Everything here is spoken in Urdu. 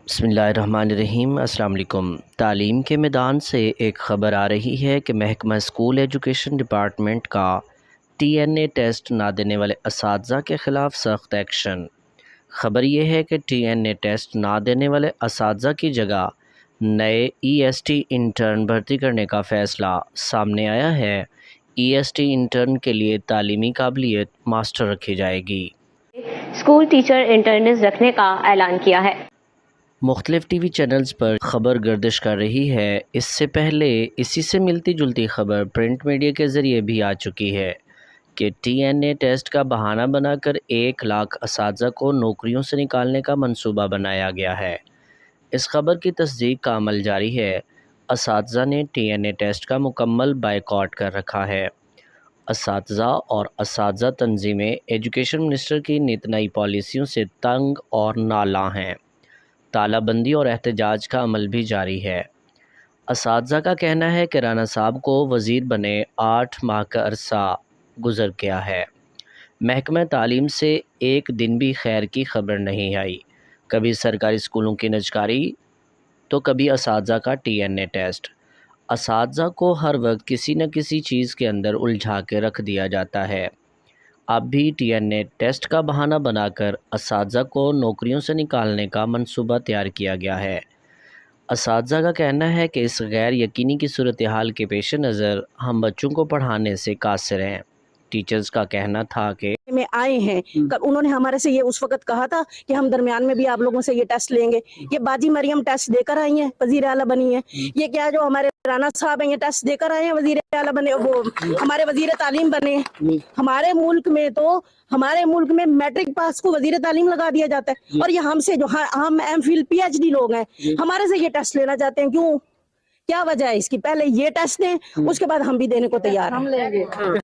بسم اللہ الرحمن الرحیم۔ السلام علیکم۔ تعلیم کے میدان سے ایک خبر آ رہی ہے کہ محکمہ اسکول ایجوکیشن ڈپارٹمنٹ کا ٹی این اے ٹیسٹ نہ دینے والے اساتذہ کے خلاف سخت ایکشن۔ خبر یہ ہے کہ ٹی این اے ٹیسٹ نہ دینے والے اساتذہ کی جگہ نئے ای ایس ٹی انٹرن بھرتی کرنے کا فیصلہ سامنے آیا ہے۔ ای ایس ٹی انٹرن کے لیے تعلیمی قابلیت ماسٹر رکھی جائے گی۔ اسکول ٹیچر انٹرنز رکھنے کا اعلان کیا ہے۔ مختلف ٹی وی چینلز پر خبر گردش کر رہی ہے۔ اس سے پہلے اسی سے ملتی جلتی خبر پرنٹ میڈیا کے ذریعے بھی آ چکی ہے کہ ٹی این اے ٹیسٹ کا بہانہ بنا کر 1,00,000 اساتذہ کو نوکریوں سے نکالنے کا منصوبہ بنایا گیا ہے۔ اس خبر کی تصدیق کا عمل جاری ہے۔ اساتذہ نے ٹی این اے ٹیسٹ کا مکمل بائیکاٹ کر رکھا ہے۔ اساتذہ اور اساتذہ تنظیمیں ایجوکیشن منسٹر کی نت نئی پالیسیوں سے تنگ اور نالاں ہیں۔ تالہ بندی اور احتجاج کا عمل بھی جاری ہے۔ اساتذہ کا کہنا ہے کہ رانا صاحب کو وزیر بنے 8 ماہ کا عرصہ گزر گیا ہے۔ محکمہ تعلیم سے ایک دن بھی خیر کی خبر نہیں آئی۔ کبھی سرکاری اسکولوں کی نجکاری تو کبھی اساتذہ کا ٹی این اے ٹیسٹ۔ اساتذہ کو ہر وقت کسی نہ کسی چیز کے اندر الجھا کے رکھ دیا جاتا ہے۔ اب بھی ٹی این اے ٹیسٹ کا بہانہ بنا کر اساتذہ کو نوکریوں سے نکالنے کا منصوبہ تیار کیا گیا ہے۔ اساتذہ کا کہنا ہے کہ اس غیر یقینی کی صورتحال کے پیش نظر ہم بچوں کو پڑھانے سے قاصر ہیں۔ ٹیچرز کا کہنا تھا کہ میں آئے ہیں، انہوں نے ہمارے سے یہ اس وقت کہا تھا کہ ہم درمیان میں بھی آپ لوگوں سے یہ ٹیسٹ لیں گے۔ یہ باجی مریم ٹیسٹ دے کر آئی ہیں، وزیر اعلیٰ بنی ہیں۔ یہ کیا جو ہمارے رانا صاحب ہیں یہ ٹیسٹ دے کر آئے ہیں، وزیر اعلیٰ بنے، وہ ہمارے وزیر تعلیم بنے ہیں۔ ہمارے ملک میں میٹرک پاس کو وزیر تعلیم لگا دیا جاتا ہے، اور یہ ہم سے جو ہم M Phil P H D لوگ ہیں ہمارے سے یہ ٹیسٹ لینا چاہتے ہیں۔ کیوں؟ کیا وجہ ہے اس کی؟ پہلے یہ ٹیسٹ دیں، اس کے بعد ہم بھی دینے کو تیار ہیں۔